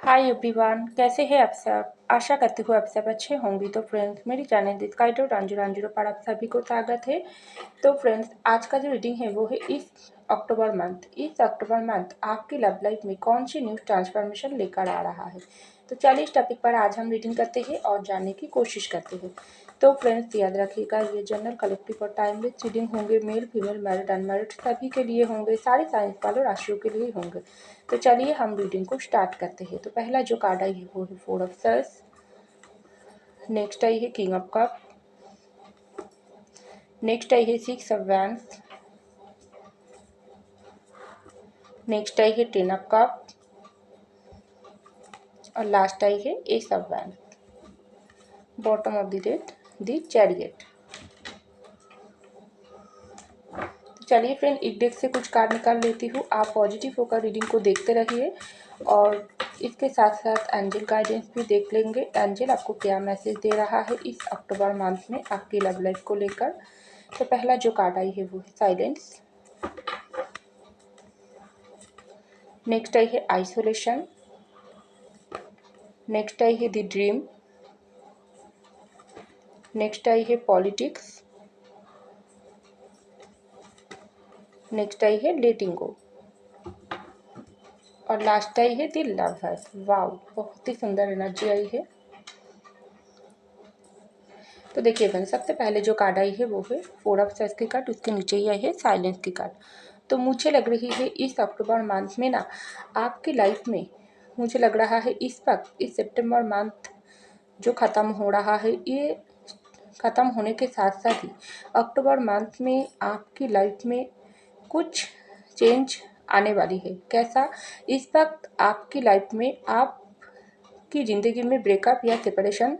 Hi everyone, कैसे हैं आप सब। आशा करती हूँ आप सब अच्छे होंगे। तो फ्रेंड्स, मेरी चैनल डिस्काइडो रांझो रांझो पर आप सभी को स्वागत है। तो फ्रेंड्स, आज का जो रीडिंग है वो है इस अक्टूबर मंथ। इस अक्टूबर मंथ आपकी लव लाइफ में कौन सी न्यू ट्रांसफॉर्मेशन लेकर आ रहा है। तो चलिए इस टॉपिक पर आज हम रीडिंग करते हैं और जानने की कोशिश करते हैं। तो फ्रेंड्स, याद रखिएगा ये जनरल कलेक्टिव और टाइम बेस्ड रीडिंग होंगे। मेल फीमेल मैरिड अनमैरिड सभी के लिए होंगे, सारे साइंस वालों राशियों के लिए होंगे। तो चलिए हम रीडिंग को स्टार्ट करते हैं। तो पहला जो कार्ड आई है वो है फोर ऑफ सर्स। नेक्स्ट आई है किंग ऑफ कप। नेक्स्ट आई है सिक्स ऑफ वैंड्स। नेक्स्ट आई है टेन ऑफ कप और लास्ट आई है ace of wands. Bottom of the deck the chariot. तो चलिए फ्रेंड, एक डेक से कुछ कार्ड निकाल लेती हूँ। आप पॉजिटिव होकर रीडिंग को देखते रहिए और इसके साथ साथ एंजल गाइडेंस भी देख लेंगे। एंजल आपको क्या मैसेज दे रहा है इस अक्टूबर मंथ में आपकी लव लाइफ को लेकर। तो पहला जो कार्ड आई है वो है साइलेंस। नेक्स्ट आई है आइसोलेशन। नेक्स्ट आई है द ड्रीम। नेक्स्ट आई है पॉलिटिक्स। नेक्स्ट आई है लेटिंग गो और लास्ट आई है द लवर्स। वाओ, बहुत ही सुंदर एनर्जी आई है। तो देखिए फ्रेंड, सबसे पहले जो कार्ड आई है वो है फोर ऑफ सर्स की कार्ड। उसके नीचे ही आई है साइलेंस की कार्ड। तो मुझे लग रही है इस अक्टूबर मंथ में ना आपकी लाइफ में, मुझे लग रहा है इस वक्त इस सितंबर मंथ जो ख़त्म हो रहा है, ये ख़त्म होने के साथ साथ ही अक्टूबर मंथ में आपकी लाइफ में कुछ चेंज आने वाली है। कैसा? इस वक्त आपकी लाइफ में आपकी ज़िंदगी में ब्रेकअप या सेपरेशन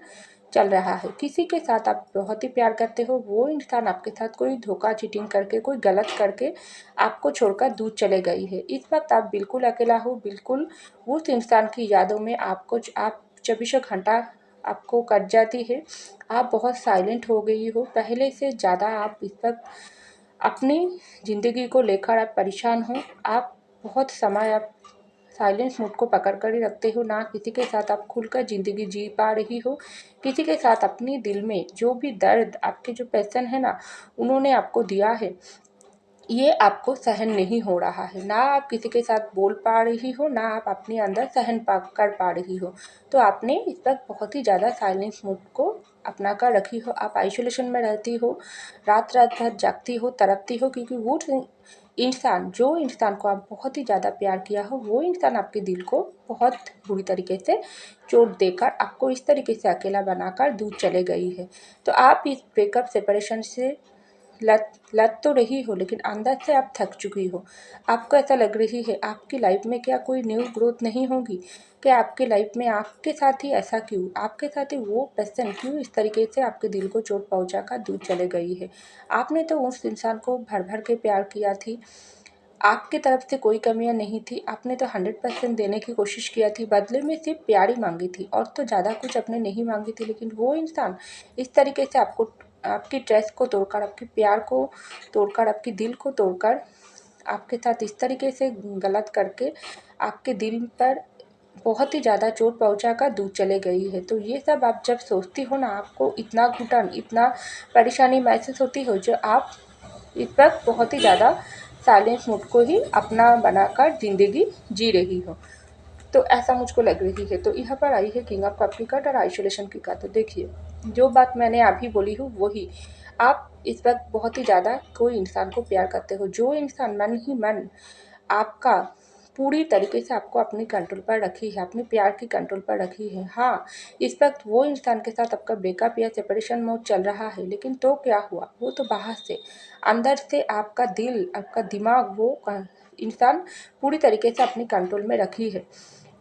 चल रहा है। किसी के साथ आप बहुत ही प्यार करते हो, वो इंसान आपके साथ कोई धोखा चीटिंग करके, कोई गलत करके आपको छोड़कर दूर चले गई है। इस वक्त आप बिल्कुल अकेला हो, बिल्कुल उस इंसान की यादों में आप 24 घंटा आपको कट जाती है। आप बहुत साइलेंट हो गई हो, पहले से ज़्यादा आप इस वक्त अपनी ज़िंदगी को लेकर आप परेशान हो। आप बहुत समय आप साइलेंस मोड को पकड़ कर ही रखते हो, ना किसी के साथ आप खुलकर ज़िंदगी जी पा रही हो। किसी के साथ अपनी दिल में जो भी दर्द, आपके जो पैशन है ना, उन्होंने आपको दिया है, ये आपको सहन नहीं हो रहा है। ना आप किसी के साथ बोल पा रही हो, ना आप अपने अंदर सहन कर पा रही हो। तो आपने इस वक्त बहुत ही ज़्यादा साइलेंस मोड को अपना कर रखी हो। आप आइसोलेशन में रहती हो, रात रात भर जागती हो, तड़पती हो, क्योंकि वो इंसान, जो इंसान को आप बहुत ही ज़्यादा प्यार किया हो, वो इंसान आपके दिल को बहुत बुरी तरीके से चोट देकर आपको इस तरीके से अकेला बनाकर दूर चले गई है। तो आप इस ब्रेकअप सेपरेशन से लत तो रही हो, लेकिन अंदर से आप थक चुकी हो। आपको ऐसा लग रही है आपकी लाइफ में क्या कोई न्यू ग्रोथ नहीं होगी। क्या आपकी लाइफ में आपके साथ ही ऐसा क्यों, आपके साथ ही वो पर्सन क्यों इस तरीके से आपके दिल को चोट पहुंचा कर दूर चले गई है। आपने तो उस इंसान को भर भर के प्यार किया थी, आपकी तरफ से कोई कमियां नहीं थी। आपने तो 100% देने की कोशिश किया थी, बदले में सिर्फ प्यार ही मांगी थी और तो ज़्यादा कुछ आपने नहीं मांगी थी। लेकिन वो इंसान इस तरीके से आपको, आपकी ट्रस्ट को तोड़कर, आपके प्यार को तोड़कर, आपके दिल को तोड़कर, आपके साथ इस तरीके से गलत करके आपके दिल पर बहुत ही ज़्यादा चोट पहुँचा कर दूर चले गई है। तो ये सब आप जब सोचती हो ना, आपको इतना घुटन, इतना परेशानी महसूस होती हो, जो आप इस वक्त बहुत ही ज़्यादा साइलेंस मोड को ही अपना बनाकर ज़िंदगी जी रही हो। तो ऐसा मुझको लग रही है। तो यहाँ पर आई है किंग ऑफ कप की कार्ड और आइसोलेशन की कार्ड। तो देखिए, जो बात मैंने अभी बोली हूँ वही, आप इस वक्त बहुत ही ज़्यादा कोई इंसान को प्यार करते हो, जो इंसान मन ही मन आपका पूरी तरीके से आपको अपनी कंट्रोल पर रखी है, अपने प्यार की कंट्रोल पर रखी है। हाँ, इस वक्त वो इंसान के साथ आपका ब्रेकअप या सेपरेशन मोड चल रहा है, लेकिन तो क्या हुआ, वो तो बाहर से, अंदर से आपका दिल, आपका दिमाग वो इंसान पूरी तरीके से अपनी कंट्रोल में रखी है।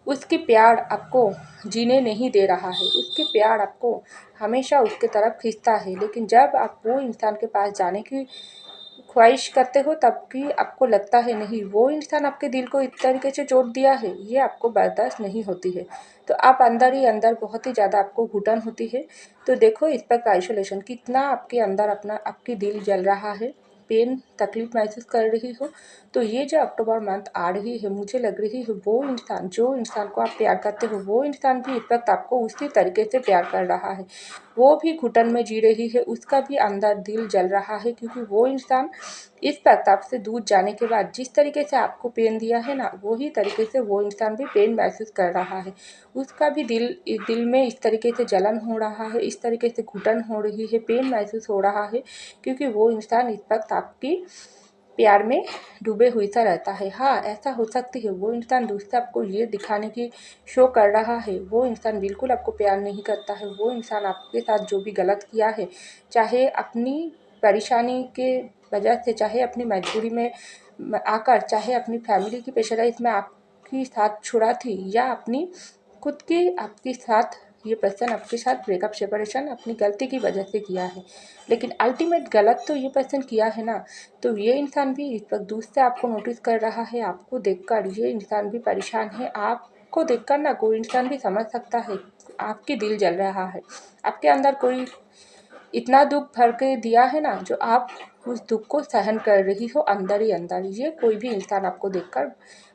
उसकी प्यार आपको जीने नहीं दे रहा है, उसके प्यार आपको हमेशा उसके तरफ खींचता है। लेकिन जब आप वो इंसान के पास जाने की ख्वाहिश करते हो, तब भी आपको लगता है नहीं, वो इंसान आपके दिल को इस तरीके से चोट दिया है, ये आपको बर्दाश्त नहीं होती है। तो आप अंदर ही अंदर बहुत ही ज़्यादा आपको घुटन होती है। तो देखो इस पर आइसोलेशन कितना आपके अंदर अपना, आपकी दिल जल रहा है। पेन तकलीफ महसूस कर रही हो, तो ये जो अक्टूबर मंथ आ रही है, मुझे लग रही है वो इंसान, जो इंसान को आप प्यार करते हो, वो इंसान भी इस वक्त आपको उसी तरीके से प्यार कर रहा है। वो भी घुटन में जी रही है, उसका भी अंदर दिल जल रहा है, क्योंकि वो इंसान इस वक्त आपसे दूर जाने के बाद जिस तरीके से आपको पेन दिया है ना, वही तरीके से वो इंसान भी पेन महसूस कर रहा है। उसका भी दिल में इस तरीके से जलन हो रहा है, इस तरीके से घुटन हो रही है, पेन महसूस हो रहा है, क्योंकि वो इंसान इस वक्त आपकी प्यार में डूबे हुए सा रहता है। हाँ, ऐसा हो सकती है वो इंसान दूसरे आपको ये दिखाने की शो कर रहा है, वो इंसान बिल्कुल आपको प्यार नहीं करता है। वो इंसान आपके साथ जो भी गलत किया है, चाहे अपनी परेशानी के वजह से, चाहे अपनी मजबूरी में आकर, चाहे अपनी फैमिली की प्रेशराइज में आपकी साथ छुड़ा थी, या अपनी खुद की आपके साथ ये पर्सन आपके साथ ब्रेकअप सेपरेशन अपनी गलती की वजह से किया है, लेकिन अल्टीमेट गलत तो ये पर्सन किया है ना। तो ये इंसान भी इस वक्त दूर से आपको नोटिस कर रहा है, आपको देखकर ये इंसान भी परेशान है। आपको देखकर ना कोई इंसान भी समझ सकता है आपके दिल जल रहा है, आपके अंदर कोई इतना दुख भर के दिया है ना, जो आप उस दुख को सहन कर रही हो अंदर ही अंदर। ये कोई भी इंसान आपको देखकर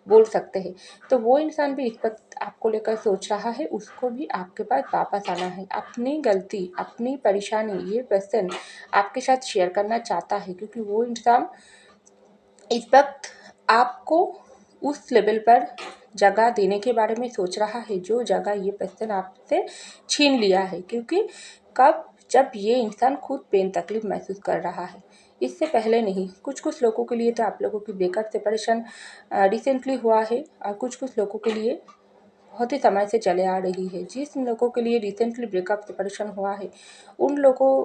बोल सकते हैं। तो वो इंसान भी इस वक्त आपको लेकर सोच रहा है, उसको भी आपके पास वापस आना है। अपनी गलती, अपनी परेशानी ये पर्सन आपके साथ शेयर करना चाहता है, क्योंकि वो इंसान इस वक्त आपको उस लेवल पर जगह देने के बारे में सोच रहा है, जो जगह ये पर्सन आपसे छीन लिया है। क्योंकि कब, जब ये इंसान खुद पेन तकलीफ महसूस कर रहा है, इससे पहले नहीं। कुछ कुछ लोगों के लिए तो आप लोगों की ब्रेकअप सेपरेशन रिसेंटली हुआ है, और कुछ कुछ लोगों के लिए बहुत ही समय से चले आ रही है। जिस लोगों के लिए रिसेंटली ब्रेकअप सेपरेशन हुआ है, उन लोगों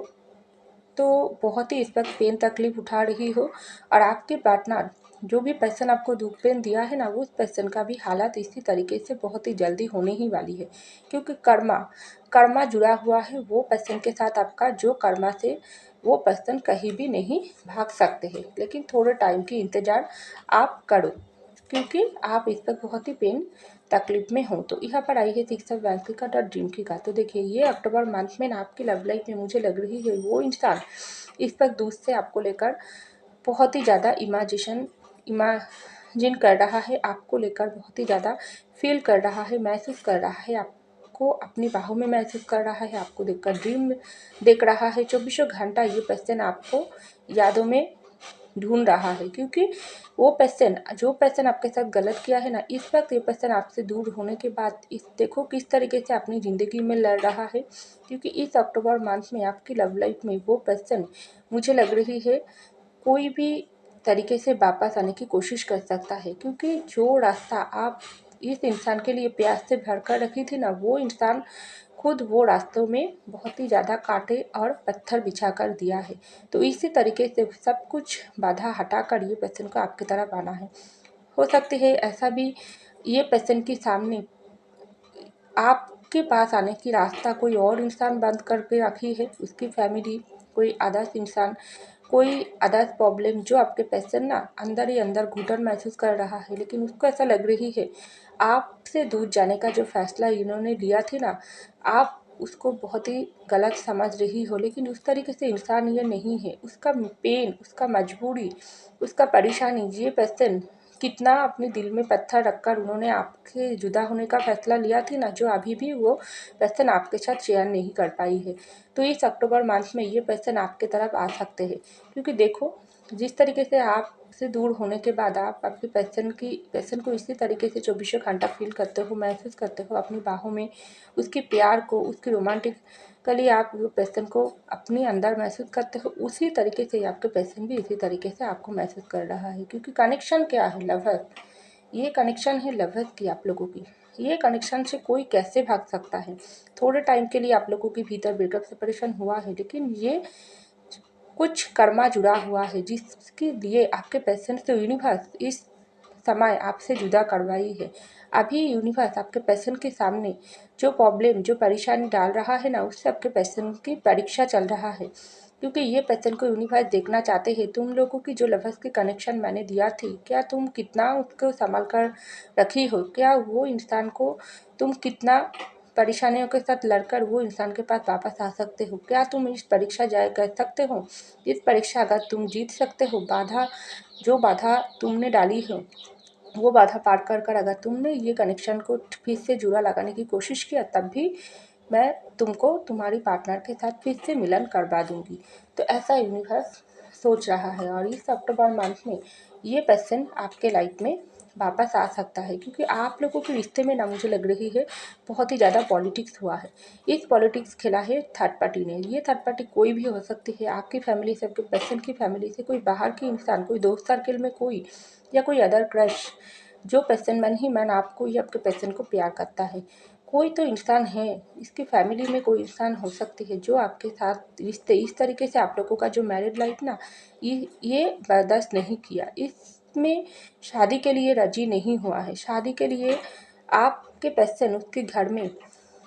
तो बहुत ही इस वक्त पेन तकलीफ उठा रही हो, और आपके पार्टनर जो भी पर्सन आपको दुख पेन दिया है ना, उस पर्सन का भी हालत इसी तरीके से बहुत ही जल्दी होने ही वाली है। क्योंकि कर्मा कर्मा जुड़ा हुआ है वो पर्सन के साथ आपका, जो कर्मा से वो पर्सन कहीं भी नहीं भाग सकते हैं। लेकिन थोड़े टाइम की इंतज़ार आप करो, क्योंकि आप इस वक्त बहुत ही पेन तकलीफ में हो। तो यहाँ पर आई है 6 ऑफ वैंस की कार्ड और ड्रीम की कार्ड। तो देखिए, ये अक्टूबर मंथ में ना आपकी लव लाइफ में मुझे लग रही है वो इंसान इस वक्त दूर से आपको लेकर बहुत ही ज़्यादा इमेजिन कर रहा है, आपको लेकर बहुत ही ज़्यादा फील कर रहा है, महसूस कर रहा है, आपको अपनी बाहों में महसूस कर रहा है, आपको देखकर ड्रीम देख रहा है। चौबीसों घंटा ये पर्सन आपको यादों में ढूंढ रहा है, क्योंकि वो पर्सन, जो पर्सन आपके साथ गलत किया है ना, इस वक्त ये पर्सन आपसे दूर होने के बाद इस देखो किस तरीके से अपनी ज़िंदगी में लड़ रहा है। क्योंकि इस अक्टूबर मंथ में आपकी लव लाइफ में वो पर्सन, मुझे लग रही है, कोई भी तरीके से वापस आने की कोशिश कर सकता है। क्योंकि जो रास्ता आप इस इंसान के लिए प्यास से भर कर रखी थी ना, वो इंसान खुद वो रास्तों में बहुत ही ज़्यादा कांटे और पत्थर बिछा कर दिया है। तो इसी तरीके से सब कुछ बाधा हटाकर ये पर्सन को आपकी तरफ आना है। हो सकती है ऐसा भी ये पर्सन के सामने आपके पास आने की रास्ता कोई और इंसान बंद करके रखी है, उसकी फैमिली, कोई अदर्स इंसान, कोई अदर्स प्रॉब्लम, जो आपके पर्सन ना अंदर ही अंदर घुटन महसूस कर रहा है। लेकिन उसको ऐसा लग रही है आपसे दूर जाने का जो फैसला इन्होंने लिया थी ना, आप उसको बहुत ही गलत समझ रही हो। लेकिन उस तरीके से इंसान ये नहीं है। उसका पेन, उसका मजबूरी, उसका परेशानी, ये पर्सन कितना अपने दिल में पत्थर रखकर उन्होंने आपके जुदा होने का फैसला लिया थी ना, जो अभी भी वो पर्सन आपके साथ शेयर नहीं कर पाई है। तो इस अक्टूबर मंथ में ये पर्सन आपके तरफ आ सकते हैं। क्योंकि देखो, जिस तरीके से आपसे दूर होने के बाद आप अपने पर्सन को इसी तरीके से चौबीसों घंटा फील करते हो, महसूस करते हो अपनी बाहों में, उसके प्यार को, उसकी रोमांटिकली आप वो पर्सन को अपने अंदर महसूस करते हो, उसी तरीके से आपके पर्सन भी इसी तरीके से आपको महसूस कर रहा है। क्योंकि कनेक्शन क्या है, लवर्स, ये कनेक्शन है लवर्स की, आप लोगों की। ये कनेक्शन से कोई कैसे भाग सकता है। थोड़े टाइम के लिए आप लोगों के भीतर ब्रेकअप सेपरेशन हुआ है, लेकिन ये कुछ कर्मा जुड़ा हुआ है, जिसके लिए आपके पर्सन से यूनिवर्स इस समय आपसे जुदा करवाई है। अभी यूनिवर्स आपके पर्सन के सामने जो प्रॉब्लम, जो परेशानी डाल रहा है ना, उससे आपके पर्सन की परीक्षा चल रहा है। क्योंकि ये पर्सन को यूनिवर्स देखना चाहते हैं तुम लोगों की जो लवर्स की कनेक्शन मैंने दिया थी, क्या तुम कितना उसको संभाल कर रखी हो, क्या वो इंसान को तुम कितना परेशानियों के साथ लड़कर वो इंसान के पास वापस आ सकते हो? क्या तुम इस परीक्षा जय कर सकते हो? इस परीक्षा अगर तुम जीत सकते हो, जो बाधा तुमने डाली हो वो बाधा पार कर अगर तुमने ये कनेक्शन को फिर से जुड़ा लगाने की कोशिश किया, तब भी मैं तुमको तुम्हारी पार्टनर के साथ फिर से मिलन करवा दूंगी। तो ऐसा यूनिवर्स सोच रहा है और इस अक्टूबर मंथ में ये पर्सन आपके लाइफ में वापस आ सकता है, क्योंकि आप लोगों के रिश्ते में ना मुझे लग रही है बहुत ही ज़्यादा पॉलिटिक्स हुआ है। इस पॉलिटिक्स खेला है थर्ड पार्टी ने। ये थर्ड पार्टी कोई भी हो सकती है, आपकी फैमिली से, आपके पर्सन की फैमिली से, कोई बाहर की इंसान, कोई दोस्त सर्किल में कोई, या कोई अदर क्रश, जो पर्सन मन ही मन आपको या आपके पर्सन को प्यार करता है। कोई तो इंसान है, इसकी फैमिली में कोई इंसान हो सकती है जो आपके साथ रिश्ते इस तरीके से, आप लोगों का जो मैरिड लाइफ ना, ये बर्दाश्त नहीं किया, इसमें शादी के लिए राजी नहीं हुआ है। शादी के लिए आपके पर्सन उसके घर में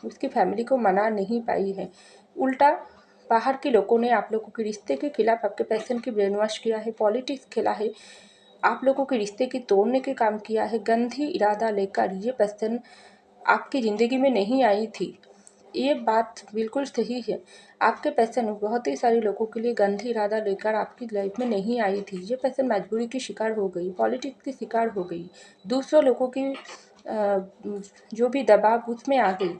उसकी फैमिली को मना नहीं पाई है। उल्टा बाहर के लोगों ने आप लोगों के रिश्ते के खिलाफ आपके पर्सन की ब्रेन वॉश किया है, पॉलिटिक्स खेला है, आप लोगों के रिश्ते की तोड़ने के काम किया है। गंदी इरादा लेकर ये पर्सन आपकी ज़िंदगी में नहीं आई थी, ये बात बिल्कुल सही है। आपके पर्सन बहुत ही सारे लोगों के लिए गंदी इरादा लेकर आपकी लाइफ में नहीं आई थी। ये पर्सन मजबूरी की शिकार हो गई, पॉलिटिक्स की शिकार हो गई, दूसरों लोगों की जो भी दबाव उसमें आ गई।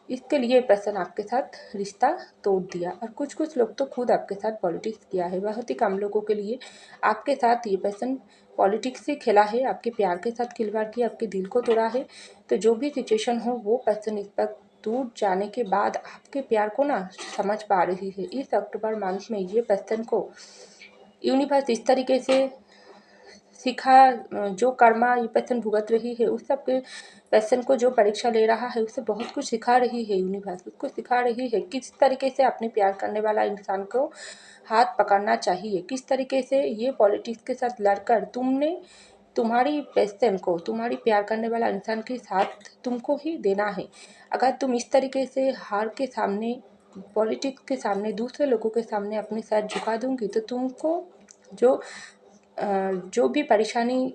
इसके लिए पर्सन आपके साथ रिश्ता तोड़ दिया, और कुछ लोग तो खुद आपके साथ पॉलिटिक्स किया है। बहुत ही कम लोगों के लिए आपके साथ ये पर्सन पॉलिटिक्स से खेला है, आपके प्यार के साथ खिलवाड़ किया, आपके दिल को तोड़ा है। तो जो भी सिचुएशन हो, वो पर्सन इस पर दूर जाने के बाद आपके प्यार को ना समझ पा रही है। इस अक्टूबर मंथ में ये पर्सन को यूनिवर्स इस तरीके से सीखा, जो कर्मा ये पर्सन भुगत रही है, उस सब के पर्सन को जो परीक्षा ले रहा है, उससे बहुत कुछ सिखा रही है यूनिवर्स। उसको सिखा रही है किस तरीके से अपने प्यार करने वाला इंसान को हाथ पकड़ना चाहिए, किस तरीके से ये पॉलिटिक्स के साथ लड़कर तुम्हारी पर्सन को, तुम्हारी प्यार करने वाला इंसान के साथ तुमको ही देना है। अगर तुम इस तरीके से हार के सामने, पॉलिटिक्स के सामने, दूसरे लोगों के सामने अपने सर झुका दूंगी, तो तुमको जो जो भी परेशानी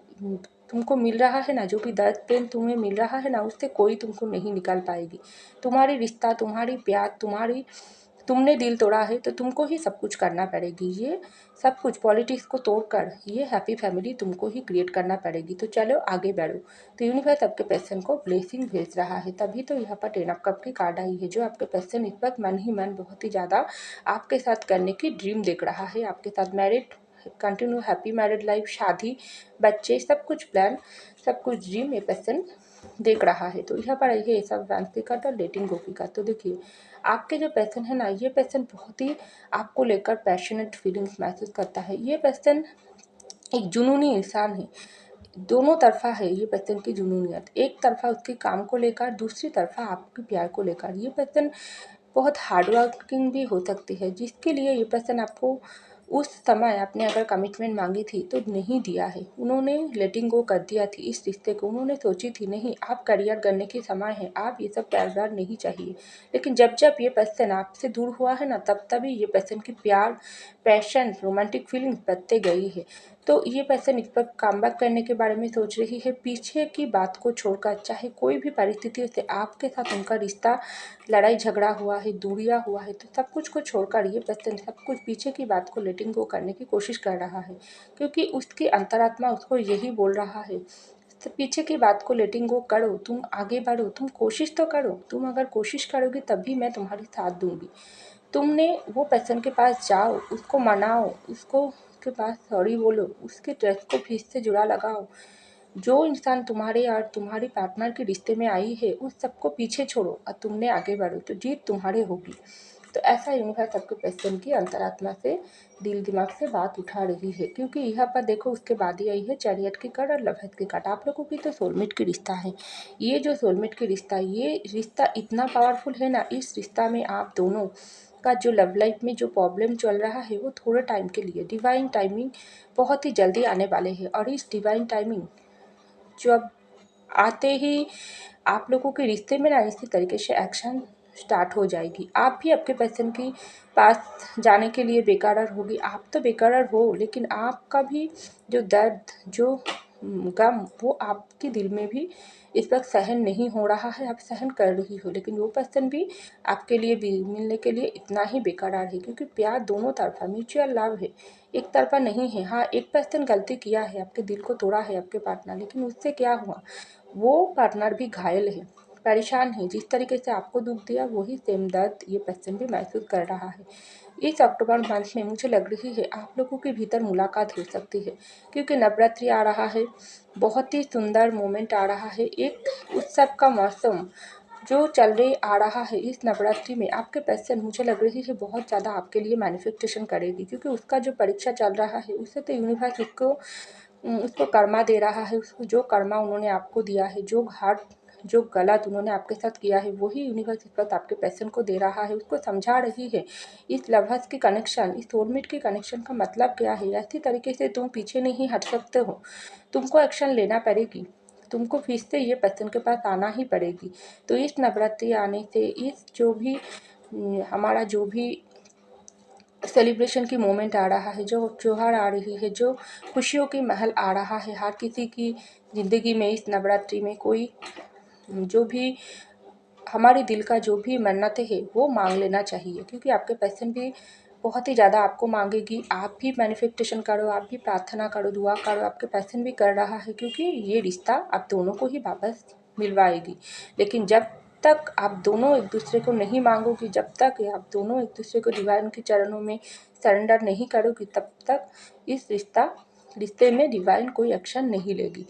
तुमको मिल रहा है ना, जो भी दर्द पेन तुम्हें मिल रहा है ना, उससे कोई तुमको नहीं निकाल पाएगी। तुम्हारी रिश्ता, तुम्हारी प्यार, तुमने दिल तोड़ा है, तो तुमको ही सब कुछ करना पड़ेगी। ये सब कुछ पॉलिटिक्स को तोड़कर ये हैप्पी फैमिली तुमको ही क्रिएट करना पड़ेगी। तो चलो आगे बढ़ो। तो यूनिवर्स आपके पर्सन को ब्लेसिंग भेज रहा है, तभी तो यहाँ पर 10 ऑफ कप की कार्ड आई है। जो आपके पर्सन इस वक्त मन ही मन बहुत ही ज़्यादा आपके साथ करने की ड्रीम देख रहा है, आपके साथ married, continue happy married life, शादी, बच्चे, सब कुछ प्लान, सब कुछ ड्रीम ये पर्सन देख रहा है। तो यहाँ पर आइए सब फैंसी का और डेटिंग गोपी का। तो देखिए आपके जो पर्सन है ना, ये पर्सन बहुत ही आपको लेकर पैशनेट फीलिंग्स महसूस करता है। ये पर्सन एक जुनूनी इंसान है, दोनों तरफा है ये पर्सन की जुनूनियत। एक तरफा उसके काम को लेकर, दूसरी तरफा आपके प्यार को लेकर। ये पर्सन बहुत हार्ड वर्किंग भी हो सकती है, जिसके लिए ये पर्सन आपको उस समय आपने अगर कमिटमेंट मांगी थी तो नहीं दिया है। उन्होंने लेटिंग गो कर दिया थी इस रिश्ते को। उन्होंने सोची थी नहीं, आप करियर करने की समय है, आप ये सब प्यार व्यार नहीं चाहिए। लेकिन जब जब ये पर्सन आपसे दूर हुआ है ना, तब तभी ये पर्सन की प्यार, पैशन, रोमांटिक फीलिंग्स बढ़ते गई है। तो ये पर्सन इस पर कम बैक करने के बारे में सोच रही है। पीछे की बात को छोड़कर, चाहे कोई भी परिस्थितियों से आपके साथ उनका रिश्ता, लड़ाई झगड़ा हुआ है, दूरिया हुआ है, तो सब कुछ को छोड़कर ये पर्सन सब कुछ पीछे की बात को लेटिंग गो करने की कोशिश कर रहा है, क्योंकि उसकी अंतरात्मा उसको यही बोल रहा है, तो पीछे की बात को लेटिंग गो करो, तुम आगे बढ़ो, तुम कोशिश तो करो। तुम अगर कोशिश करोगी तभी मैं तुम्हारी साथ दूंगी। तुमने वो पर्सन के पास जाओ, उसको मनाओ, उसके पास सॉरी बोलो, उसके ट्रस्ट को फिर से जुड़ा लगाओ। जो इंसान तुम्हारे और तुम्हारी पार्टनर के रिश्ते में आई है, उस सबको पीछे छोड़ो और तुमने आगे बढ़ो, तो जीत तुम्हारे होगी। तो ऐसा यूनिवर्स आपके पर्सन की अंतरात्मा से, दिल दिमाग से बात उठा रही है, क्योंकि यहाँ पर देखो उसके बाद ही आई है चैरियट की कार्ड और लवर्स की कार्ड। आप लोगों की तो सोलमेट की रिश्ता है। ये जो सोलमेट की रिश्ता, ये रिश्ता इतना पावरफुल है ना, इस रिश्ता में आप दोनों का जो लव लाइफ में जो प्रॉब्लम चल रहा है, वो थोड़े टाइम के लिए, डिवाइन टाइमिंग बहुत ही जल्दी आने वाले हैं। और इस डिवाइन टाइमिंग जब आते ही आप लोगों के रिश्ते में ना इसी तरीके से एक्शन स्टार्ट हो जाएगी। आप भी आपके पर्सन के पास जाने के लिए बेकरार होगी। आप तो बेकरार हो, लेकिन आपका भी जो दर्द, जो गम, वो आपके दिल में भी इस वक्त सहन नहीं हो रहा है, आप सहन कर रही हो, लेकिन वो पर्सन भी आपके लिए भी मिलने के लिए इतना ही बेकरार है, क्योंकि प्यार दोनों तरफा म्यूचुअल लव है, एक तरफा नहीं है। हाँ, एक पर्सन गलती किया है, आपके दिल को तोड़ा है आपके पार्टनर, लेकिन उससे क्या हुआ, वो पार्टनर भी घायल है, परेशान है। जिस तरीके से आपको दुख दिया वही सेम दर्द ये पर्सन भी महसूस कर रहा है। इस अक्टूबर मंथ में मुझे लग रही है आप लोगों के भीतर मुलाकात हो सकती है, क्योंकि नवरात्रि आ रहा है, बहुत ही सुंदर मोमेंट आ रहा है, एक उत्सव का मौसम जो चल रही आ रहा है। इस नवरात्रि में आपके पर्सन मुझे लग रही है बहुत ज़्यादा आपके लिए मैनिफेस्टेशन करेगी, क्योंकि उसका जो परीक्षा चल रहा है उससे तो यूनिवर्स उसको कर्मा दे रहा है। उसको जो कर्मा उन्होंने आपको दिया है, जो घाट जो गलत उन्होंने आपके साथ किया है, वही यूनिवर्स इस वक्त आपके पर्सन को दे रहा है, उसको समझा रही है। इस लवर्स की कनेक्शन, इस सोलमेट की कनेक्शन का मतलब क्या है, ऐसी तरीके से तुम पीछे नहीं हट सकते हो, तुमको एक्शन लेना पड़ेगी, तुमको फिर से ये पर्सन के पास आना ही पड़ेगी। तो इस नवरात्रि आने से, इस जो भी हमारा जो भी सेलिब्रेशन की मोमेंट आ रहा है, जो त्योहार आ रही है, जो खुशियों की महल आ रहा है, हर किसी की ज़िंदगी में इस नवरात्रि में कोई जो भी हमारे दिल का जो भी मन्नतें है वो मांग लेना चाहिए, क्योंकि आपके पर्सन भी बहुत ही ज़्यादा आपको मांगेगी। आप भी मैनिफेस्टेशन करो, आप भी प्रार्थना करो, दुआ करो, आपके पर्सन भी कर रहा है, क्योंकि ये रिश्ता आप दोनों को ही वापस मिलवाएगी। लेकिन जब तक आप दोनों एक दूसरे को नहीं मांगोगी, जब तक आप दोनों एक दूसरे को डिवाइन के चरणों में सरेंडर नहीं करोगी, तब तक इस रिश्ते में डिवाइन कोई एक्शन नहीं लेगी।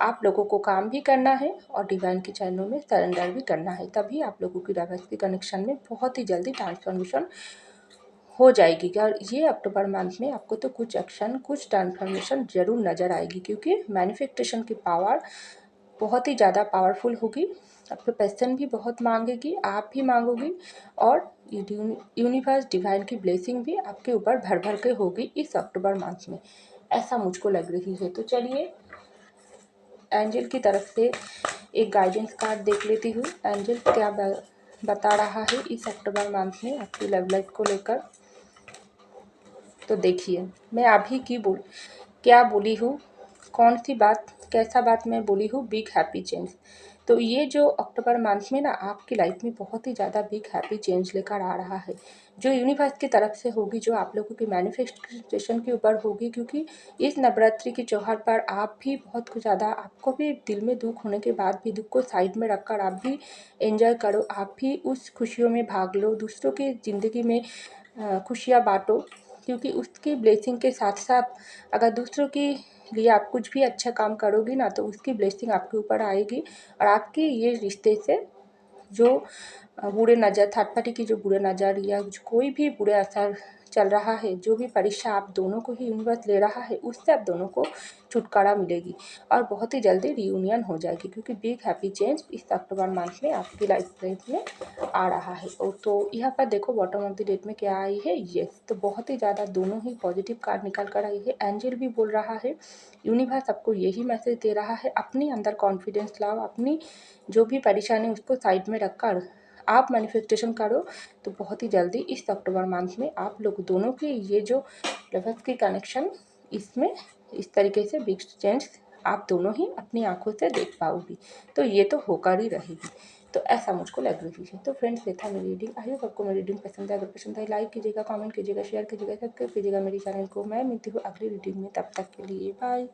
आप लोगों को काम भी करना है और डिवाइन के चरणों में सरेंडर भी करना है, तभी आप लोगों की डायवर्सिटी कनेक्शन में बहुत ही जल्दी ट्रांसफॉर्मेशन हो जाएगी। और ये अक्टूबर मंथ में आपको तो कुछ एक्शन, कुछ ट्रांसफॉर्मेशन जरूर नज़र आएगी, क्योंकि मैनिफेस्टेशन की पावर बहुत ही ज़्यादा पावरफुल होगी। आपके पर्सन भी बहुत मांगेगी, आप भी मांगोगी, और यूनिवर्स डिवाइन की ब्लेसिंग भी आपके ऊपर भर भर के होगी इस अक्टूबर मंथ में, ऐसा मुझको लग रही है। तो चलिए एंजल की तरफ से एक गाइडेंस कार्ड देख लेती हूँ, एंजल क्या बता रहा है इस अक्टूबर मंथ में आपकी लव लाइफ को लेकर। तो देखिए, मैं अभी क्या बोली हूँ, कौन सी बात, कैसा बात मैं बोली हूँ, बिग हैप्पी चेंज। तो ये जो अक्टूबर मंथ में ना आपकी लाइफ में बहुत ही ज़्यादा बिग हैप्पी चेंज लेकर आ रहा है, जो यूनिवर्स की तरफ से होगी, जो आप लोगों की मैनिफेस्टेशन के ऊपर होगी। क्योंकि इस नवरात्रि के त्योहार पर आप भी बहुत कुछ ज़्यादा, आपको भी दिल में दुख होने के बाद भी दुख को साइड में रखकर आप भी एंजॉय करो, आप भी उस खुशियों में भाग लो, दूसरों की ज़िंदगी में खुशियाँ बांटो, क्योंकि उसकी ब्लेसिंग के साथ साथ अगर दूसरों के लिए आप कुछ भी अच्छा काम करोगी ना, तो उसकी ब्लेसिंग आपके ऊपर आएगी, और आपके ये रिश्ते से जो बुरे नज़र, थर्ड पार्टी की जो बुरे नज़र या कोई भी बुरे असर चल रहा है, जो भी परीक्षा आप दोनों को ही यूनिवर्स ले रहा है, उससे आप दोनों को छुटकारा मिलेगी और बहुत ही जल्दी रियूनियन हो जाएगी, क्योंकि बिग हैप्पी चेंज इस अक्टूबर मंथ में आपकी लाइफ में आ रहा है। और तो यहाँ पर देखो बॉटम ऑफ द डेट में क्या आई है, येस। तो बहुत ही ज़्यादा दोनों ही पॉजिटिव कार्ड निकल कर आई है। एंजल भी बोल रहा है, यूनिवर्स आपको यही मैसेज दे रहा है, अपने अंदर कॉन्फिडेंस लाओ, अपनी जो भी परेशानी उसको साइड में रखकर आप मैनिफेस्टेशन करो। तो बहुत ही जल्दी इस अक्टूबर मंथ में आप लोग दोनों की ये जो लवर्स की कनेक्शन, इसमें इस तरीके से बिग चेंज आप दोनों ही अपनी आंखों से देख पाओगी। तो ये तो होकर ही रहेगी, तो ऐसा मुझको लग रही है। तो फ्रेंड्स, ये था मेरी रीडिंग। आई होप आपको मेरी रीडिंग पसंद है। अगर पसंद है लाइक कीजिएगा, कमेंट कीजिएगा, शेयर कीजिएगा, सब्सक्राइब कीजिएगा मेरी चैनल को। मैं मिलती हूँ अगली रीडिंग में, तब तक के लिए बाय।